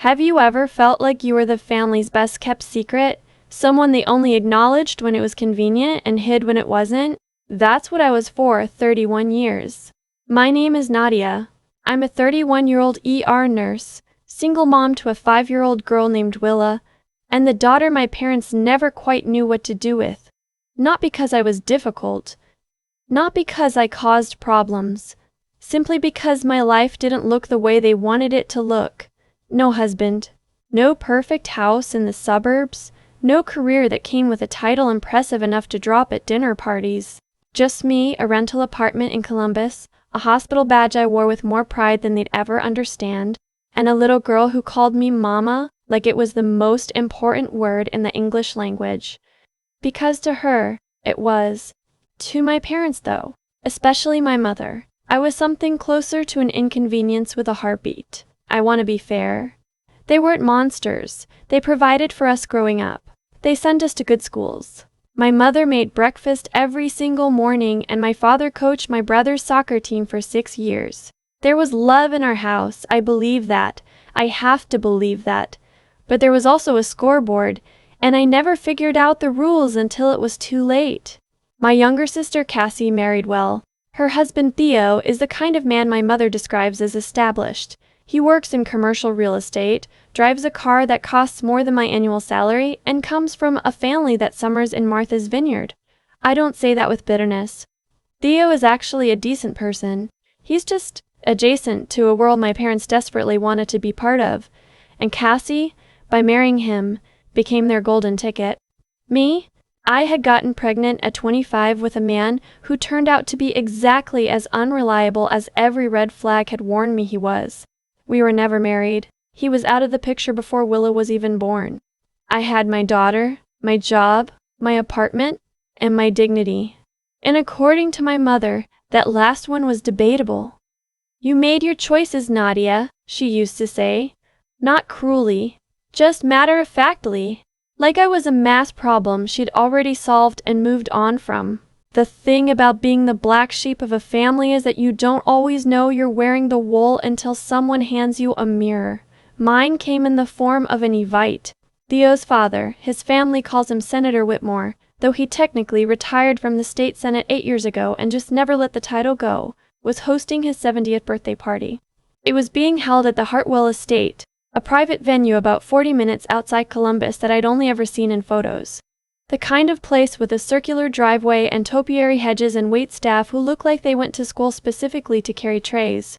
Have you ever felt like you were the family's best-kept secret? Someone they only acknowledged when it was convenient and hid when it wasn't? That's what I was for 31 years. My name is Nadia. I'm a 31-year-old ER nurse, single mom to a 5-year-old girl named Willa, and the daughter my parents never quite knew what to do with. Not because I was difficult, not because I caused problems, simply because my life didn't look the way they wanted it to look. No husband, no perfect house in the suburbs, no career that came with a title impressive enough to drop at dinner parties. Just me, a rental apartment in Columbus, a hospital badge I wore with more pride than they'd ever understand, and a little girl who called me Mama like it was the most important word in the English language. Because to her, it was. To my parents, though, especially my mother, I was something closer to an inconvenience with a heartbeat. I want to be fair. They weren't monsters. They provided for us growing up. They sent us to good schools. My mother made breakfast every single morning, and my father coached my brother's soccer team for 6 years. There was love in our house. I believe that. I have to believe that. But there was also a scoreboard, and I never figured out the rules until it was too late. My younger sister Cassie married well. Her husband Theo is the kind of man my mother describes as established. He works in commercial real estate, drives a car that costs more than my annual salary, and comes from a family that summers in Martha's Vineyard. I don't say that with bitterness. Theo is actually a decent person. He's just adjacent to a world my parents desperately wanted to be part of. And Cassie, by marrying him, became their golden ticket. Me? I had gotten pregnant at 25 with a man who turned out to be exactly as unreliable as every red flag had warned me he was. We were never married. He was out of the picture before Willa was even born. I had my daughter, my job, my apartment, and my dignity. And according to my mother, that last one was debatable. You made your choices, Nadia, she used to say. Not cruelly, just matter-of-factly. Like I was a math problem she'd already solved and moved on from. The thing about being the black sheep of a family is that you don't always know you're wearing the wool until someone hands you a mirror. Mine came in the form of an Evite. Theo's father, his family calls him Senator Whitmore, though he technically retired from the state senate 8 years ago and just never let the title go, was hosting his 70th birthday party. It was being held at the Hartwell Estate, a private venue about 40 minutes outside Columbus that I'd only ever seen in photos. The kind of place with a circular driveway and topiary hedges and wait staff who look like they went to school specifically to carry trays.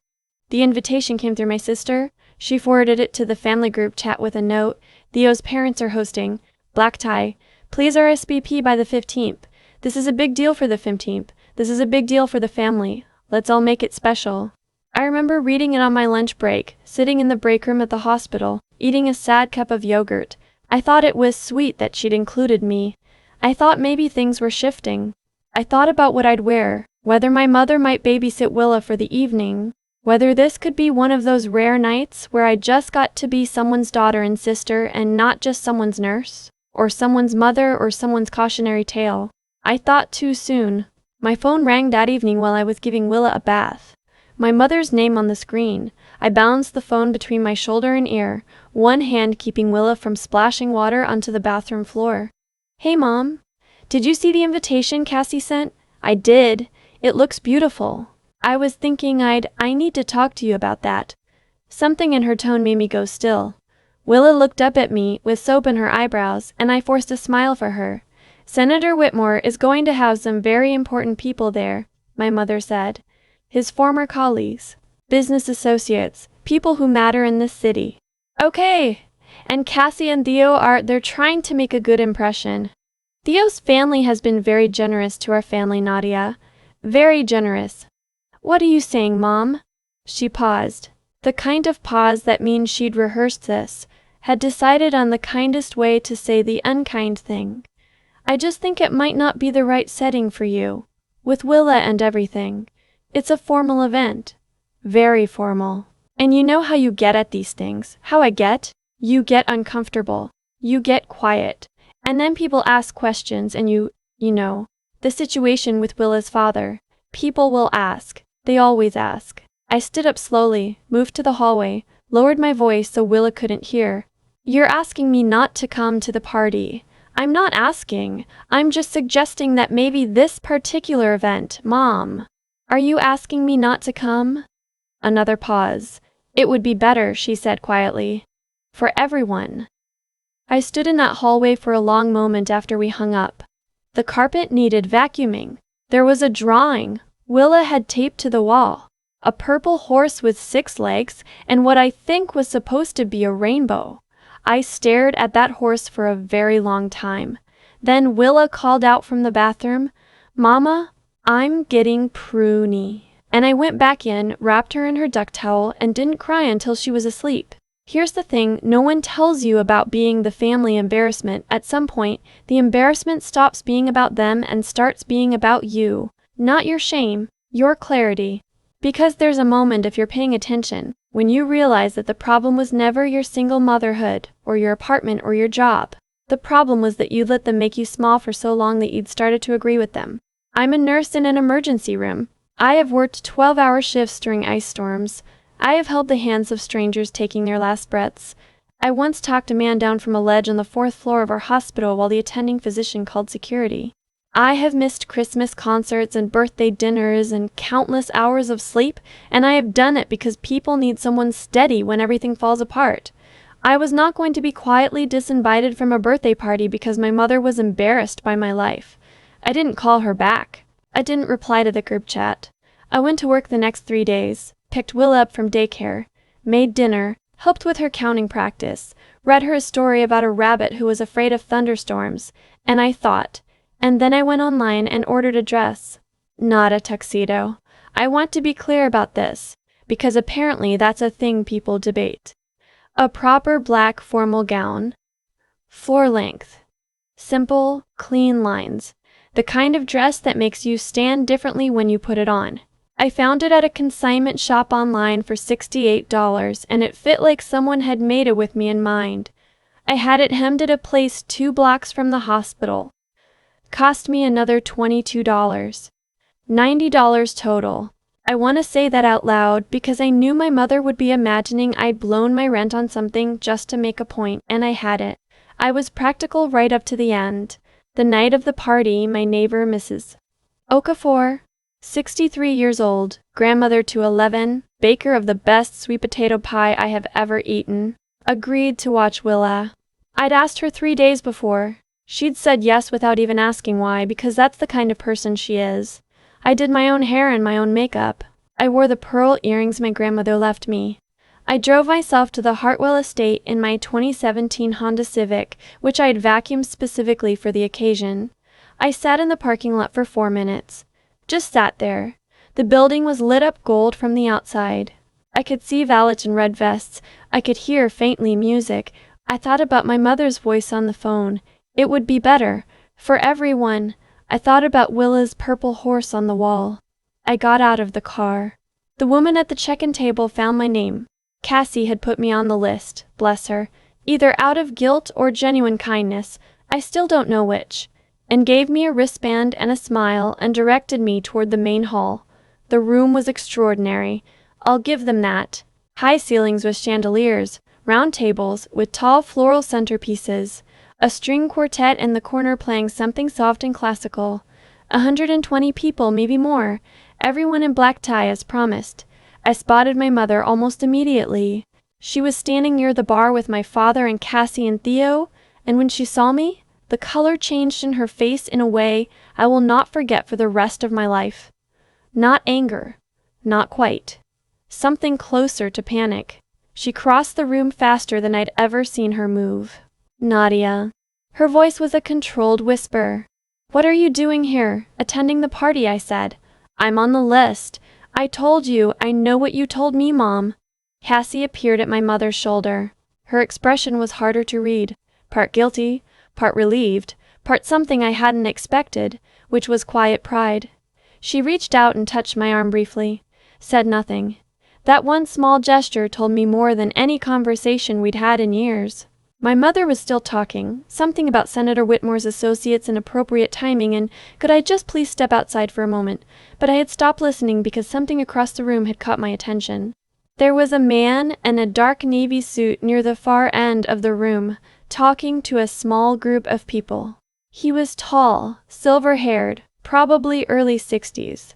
The invitation came through my sister. She forwarded it to the family group chat with a note. Theo's parents are hosting. Black tie. Please RSVP by the 15th. This is a big deal for the 15th. This is a big deal for the family. Let's all make it special. I remember reading it on my lunch break, sitting in the break room at the hospital, eating a sad cup of yogurt. I thought it was sweet that she'd included me. I thought maybe things were shifting. I thought about what I'd wear, whether my mother might babysit Willa for the evening, whether this could be one of those rare nights where I just got to be someone's daughter and sister and not just someone's nurse, or someone's mother or someone's cautionary tale. I thought too soon. My phone rang that evening while I was giving Willa a bath. My mother's name on the screen. I balanced the phone between my shoulder and ear, one hand keeping Willa from splashing water onto the bathroom floor. Hey Mom, did you see the invitation Cassie sent? I did. It looks beautiful. I was thinking I need to talk to you about that. Something in her tone made me go still. Willa looked up at me with soap in her eyebrows, and I forced a smile for her. Senator Whitmore is going to have some very important people there, my mother said. His former colleagues, business associates, people who matter in this city. Okay. And Cassie and Theo they're trying to make a good impression. Theo's family has been very generous to our family, Nadia. Very generous. What are you saying, Mom? She paused. The kind of pause that means she'd rehearsed this, had decided on the kindest way to say the unkind thing. I just think it might not be the right setting for you, with Willa and everything. It's a formal event. Very formal. And you know how you get at these things. How I get? You get uncomfortable. You get quiet. And then people ask questions and you know. The situation with Willa's father. People will ask. They always ask. I stood up slowly, moved to the hallway, lowered my voice so Willa couldn't hear. You're asking me not to come to the party. I'm not asking. I'm just suggesting that maybe this particular event, Mom. Are you asking me not to come? Another pause. It would be better, she said quietly. For everyone. I stood in that hallway for a long moment after we hung up. The carpet needed vacuuming. There was a drawing Willa had taped to the wall. A purple horse with 6 legs and what I think was supposed to be a rainbow. I stared at that horse for a very long time. Then Willa called out from the bathroom, Mama, I'm getting pruny. And I went back in, wrapped her in her duck towel, and didn't cry until she was asleep. Here's the thing, no one tells you about being the family embarrassment. At some point, the embarrassment stops being about them and starts being about you. Not your shame, your clarity. Because there's a moment, if you're paying attention, when you realize that the problem was never your single motherhood, or your apartment, or your job. The problem was that you let them make you small for so long that you'd started to agree with them. I'm a nurse in an emergency room. I have worked 12-hour shifts during ice storms. I have held the hands of strangers taking their last breaths. I once talked a man down from a ledge on the 4th floor of our hospital while the attending physician called security. I have missed Christmas concerts and birthday dinners and countless hours of sleep, and I have done it because people need someone steady when everything falls apart. I was not going to be quietly disinvited from a birthday party because my mother was embarrassed by my life. I didn't call her back. I didn't reply to the group chat. I went to work the next 3 days, picked Willa up from daycare, made dinner, helped with her counting practice, read her a story about a rabbit who was afraid of thunderstorms, and I thought, and then I went online and ordered a dress. Not a tuxedo. I want to be clear about this, because apparently that's a thing people debate. A proper black formal gown. Floor length. Simple, clean lines. The kind of dress that makes you stand differently when you put it on. I found it at a consignment shop online for $68, and it fit like someone had made it with me in mind. I had it hemmed at a place 2 blocks from the hospital. Cost me another $22. $90 total. I want to say that out loud because I knew my mother would be imagining I'd blown my rent on something just to make a point, and I had it. I was practical right up to the end. The night of the party, my neighbor, Mrs. Okafor, 63 years old, grandmother to 11, baker of the best sweet potato pie I have ever eaten, agreed to watch Willa. I'd asked her 3 days before. She'd said yes without even asking why, because that's the kind of person she is. I did my own hair and my own makeup. I wore the pearl earrings my grandmother left me. I drove myself to the Hartwell estate in my 2017 Honda Civic, which I'd vacuumed specifically for the occasion. I sat in the parking lot for 4 minutes. Just sat there. The building was lit up gold from the outside. I could see valets in red vests. I could hear faintly music. I thought about my mother's voice on the phone. It would be better. For everyone. I thought about Willa's purple horse on the wall. I got out of the car. The woman at the check-in table found my name. Cassie had put me on the list, bless her, either out of guilt or genuine kindness, I still don't know which, and gave me a wristband and a smile and directed me toward the main hall. The room was extraordinary. I'll give them that. High ceilings with chandeliers, round tables with tall floral centerpieces, a string quartet in the corner playing something soft and classical. 120 people, maybe more, everyone in black tie as promised. I spotted my mother almost immediately. She was standing near the bar with my father and Cassie and Theo, and when she saw me, the color changed in her face in a way I will not forget for the rest of my life. Not anger. Not quite. Something closer to panic. She crossed the room faster than I'd ever seen her move. Nadia. Her voice was a controlled whisper. What are you doing here? Attending the party, I said. I'm on the list. I told you, I know what you told me, Mom. Cassie appeared at my mother's shoulder. Her expression was harder to read. Part guilty, part relieved, part something I hadn't expected, which was quiet pride. She reached out and touched my arm briefly. Said nothing. That one small gesture told me more than any conversation we'd had in years. My mother was still talking, something about Senator Whitmore's associates and appropriate timing, and could I just please step outside for a moment, but I had stopped listening because something across the room had caught my attention. There was a man in a dark navy suit near the far end of the room, talking to a small group of people. He was tall, silver-haired, probably early 60s,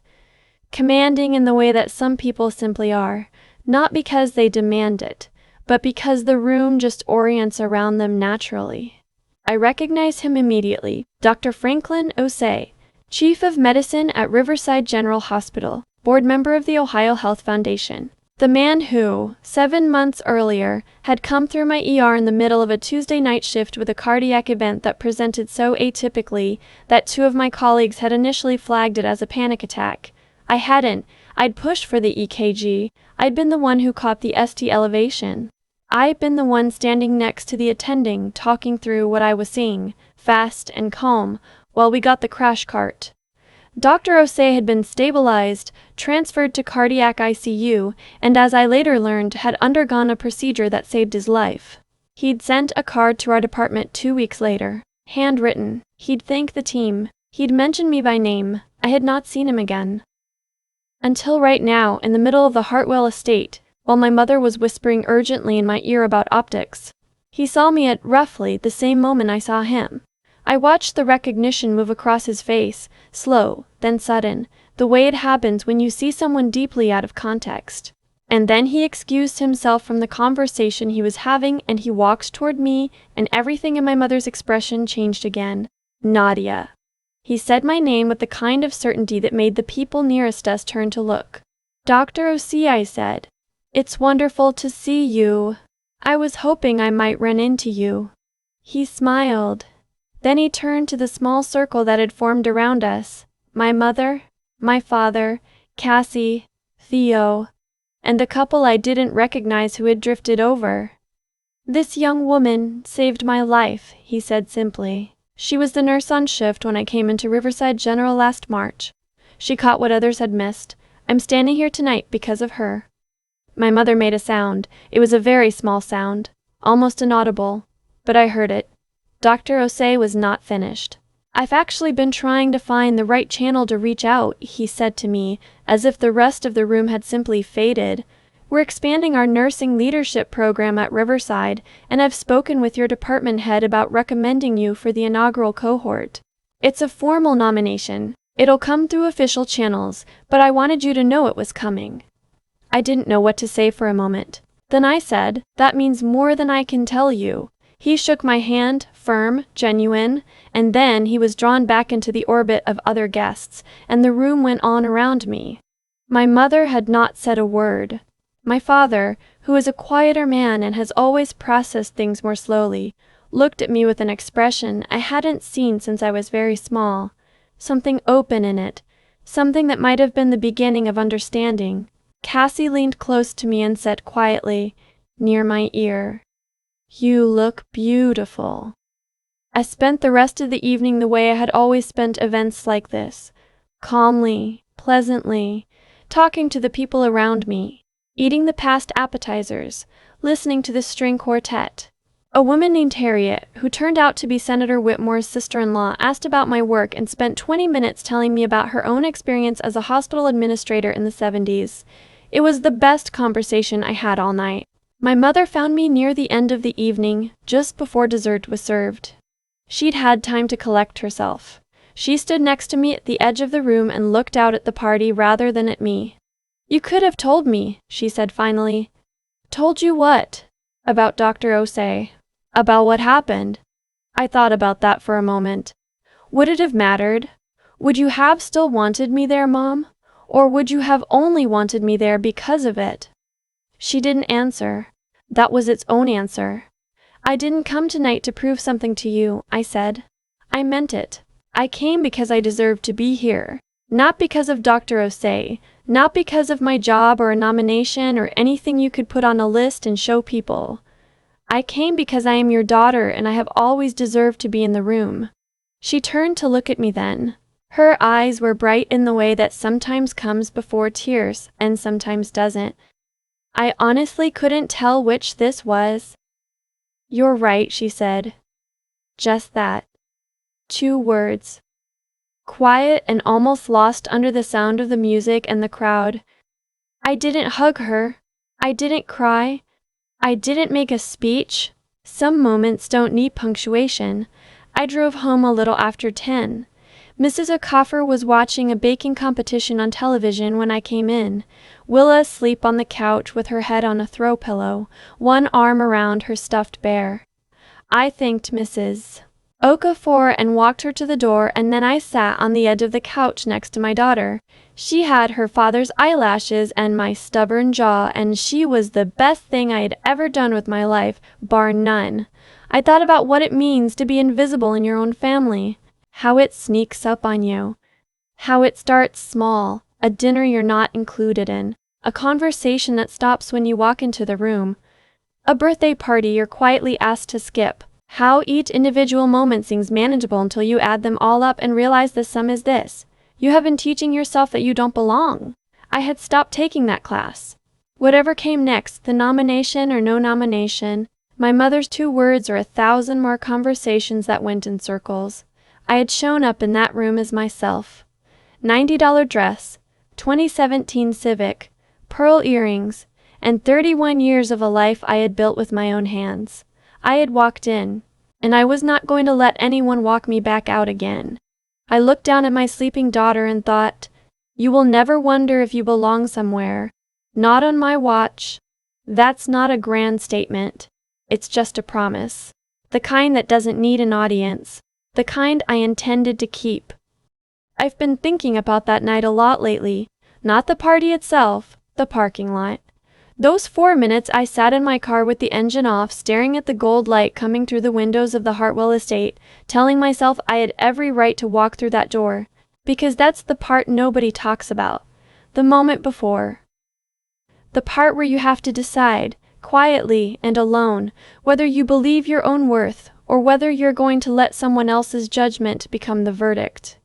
commanding in the way that some people simply are, not because they demand it, but because the room just orients around them naturally. I recognized him immediately, Dr. Franklin Osei, Chief of Medicine at Riverside General Hospital, board member of the Ohio Health Foundation. The man who, 7 months earlier, had come through my ER in the middle of a Tuesday night shift with a cardiac event that presented so atypically that 2 of my colleagues had initially flagged it as a panic attack. I hadn't. I'd pushed for the EKG. I'd been the one who caught the ST elevation. I'd been the one standing next to the attending, talking through what I was seeing, fast and calm, while we got the crash cart. Dr. Osei had been stabilized, transferred to cardiac ICU, and as I later learned, had undergone a procedure that saved his life. He'd sent a card to our department 2 weeks later, handwritten. He'd thanked the team. He'd mentioned me by name. I had not seen him again. Until right now, in the middle of the Hartwell estate, while my mother was whispering urgently in my ear about optics. He saw me at roughly the same moment I saw him. I watched the recognition move across his face, slow, then sudden, the way it happens when you see someone deeply out of context. And then he excused himself from the conversation he was having and he walked toward me, and everything in my mother's expression changed again. Nadia. He said my name with the kind of certainty that made the people nearest us turn to look. Dr. Osei, I said. It's wonderful to see you. I was hoping I might run into you. He smiled. Then he turned to the small circle that had formed around us. My mother, my father, Cassie, Theo, and the couple I didn't recognize who had drifted over. This young woman saved my life, he said simply. She was the nurse on shift when I came into Riverside General last March. She caught what others had missed. I'm standing here tonight because of her. My mother made a sound. It was a very small sound, almost inaudible, but I heard it. Dr. Osei was not finished. I've actually been trying to find the right channel to reach out, he said to me, as if the rest of the room had simply faded. We're expanding our nursing leadership program at Riverside, and I've spoken with your department head about recommending you for the inaugural cohort. It's a formal nomination. It'll come through official channels, but I wanted you to know it was coming. I didn't know what to say for a moment. Then I said, that means more than I can tell you. He shook my hand, firm, genuine, and then he was drawn back into the orbit of other guests, and the room went on around me. My mother had not said a word. My father, who is a quieter man and has always processed things more slowly, looked at me with an expression I hadn't seen since I was very small, something open in it, something that might have been the beginning of understanding. Cassie leaned close to me and said quietly, near my ear, "You look beautiful." I spent the rest of the evening the way I had always spent events like this, calmly, pleasantly, talking to the people around me, eating the past appetizers, listening to the string quartet. A woman named Harriet, who turned out to be Senator Whitmore's sister-in-law, asked about my work and spent 20 minutes telling me about her own experience as a hospital administrator in the 70s. It was the best conversation I had all night. My mother found me near the end of the evening, just before dessert was served. She'd had time to collect herself. She stood next to me at the edge of the room and looked out at the party rather than at me. "You could have told me," she said finally. "Told you what?" "About Dr. Osei. About what happened." I thought about that for a moment. Would it have mattered? Would you have still wanted me there, Mom? Or would you have only wanted me there because of it? She didn't answer. That was its own answer. "I didn't come tonight to prove something to you," I said. "I meant it. I came because I deserved to be here. Not because of Dr. Osei, not because of my job or a nomination or anything you could put on a list and show people. I came because I am your daughter and I have always deserved to be in the room." She turned to look at me then. Her eyes were bright in the way that sometimes comes before tears and sometimes doesn't. I honestly couldn't tell which this was. "You're right," she said. Just that. 2 words. Quiet and almost lost under the sound of the music and the crowd. I didn't hug her. I didn't cry. I didn't make a speech. Some moments don't need punctuation. I drove home a little after 10. Mrs. O'Coffer was watching a baking competition on television when I came in. Willa asleep on the couch with her head on a throw pillow, one arm around her stuffed bear. I thanked Mrs. Okafor and walked her to the door, and then I sat on the edge of the couch next to my daughter. She had her father's eyelashes and my stubborn jaw, and she was the best thing I had ever done with my life, bar none. I thought about what it means to be invisible in your own family, how it sneaks up on you, how it starts small, a dinner you're not included in, a conversation that stops when you walk into the room, a birthday party you're quietly asked to skip. How each individual moment seems manageable until you add them all up and realize the sum is this. You have been teaching yourself that you don't belong. I had stopped taking that class. Whatever came next, the nomination or no nomination, my mother's 2 words or 1,000 more conversations that went in circles, I had shown up in that room as myself. $90 dress, 2017 Civic, pearl earrings, and 31 years of a life I had built with my own hands. I had walked in, and I was not going to let anyone walk me back out again. I looked down at my sleeping daughter and thought, you will never wonder if you belong somewhere. Not on my watch. That's not a grand statement. It's just a promise. The kind that doesn't need an audience. The kind I intended to keep. I've been thinking about that night a lot lately. Not the party itself, the parking lot. Those 4 minutes I sat in my car with the engine off, staring at the gold light coming through the windows of the Hartwell estate, telling myself I had every right to walk through that door. Because that's the part nobody talks about. The moment before. The part where you have to decide, quietly and alone, whether you believe your own worth, or whether you're going to let someone else's judgment become the verdict.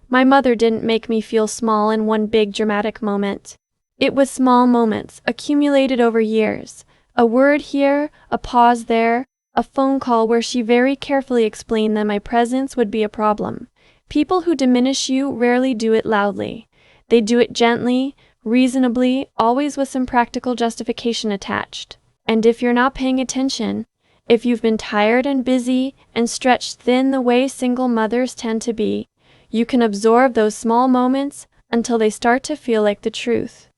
My mother didn't make me feel small in one big dramatic moment. It was small moments, accumulated over years. A word here, a pause there, a phone call where she very carefully explained that my presence would be a problem. People who diminish you rarely do it loudly. They do it gently, reasonably, always with some practical justification attached. And if you're not paying attention, if you've been tired and busy and stretched thin the way single mothers tend to be, you can absorb those small moments until they start to feel like the truth.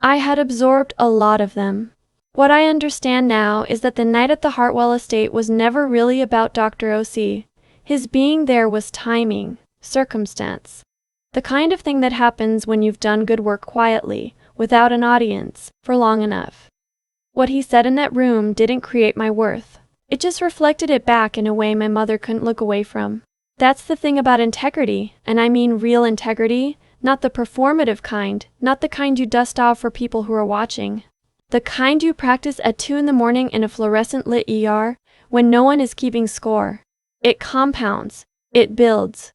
I had absorbed a lot of them. What I understand now is that the night at the Hartwell estate was never really about Dr. O.C. His being there was timing, circumstance. The kind of thing that happens when you've done good work quietly, without an audience, for long enough. What he said in that room didn't create my worth. It just reflected it back in a way my mother couldn't look away from. That's the thing about integrity, and I mean real integrity. Not the performative kind, not the kind you dust off for people who are watching. The kind you practice at 2 in the morning in a fluorescent lit ER when no one is keeping score. It compounds, it builds.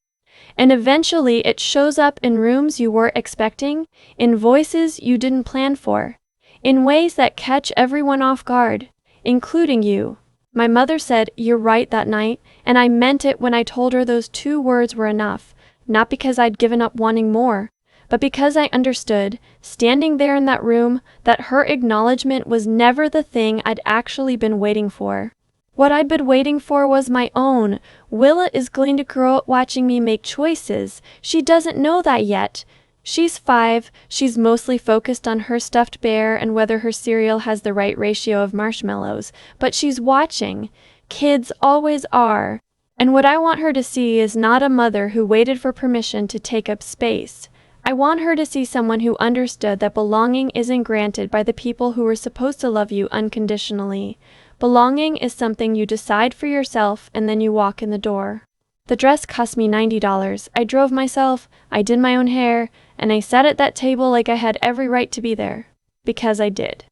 And eventually it shows up in rooms you weren't expecting, in voices you didn't plan for, in ways that catch everyone off guard, including you. My mother said, "You're right," that night, and I meant it when I told her those 2 words were enough. Not because I'd given up wanting more, but because I understood, standing there in that room, that her acknowledgement was never the thing I'd actually been waiting for. What I'd been waiting for was my own. Willa is going to grow up watching me make choices. She doesn't know that yet. She's 5, she's mostly focused on her stuffed bear and whether her cereal has the right ratio of marshmallows, but she's watching. Kids always are. And what I want her to see is not a mother who waited for permission to take up space. I want her to see someone who understood that belonging isn't granted by the people who were supposed to love you unconditionally. Belonging is something you decide for yourself and then you walk in the door. The dress cost me $90. I drove myself, I did my own hair, and I sat at that table like I had every right to be there. Because I did.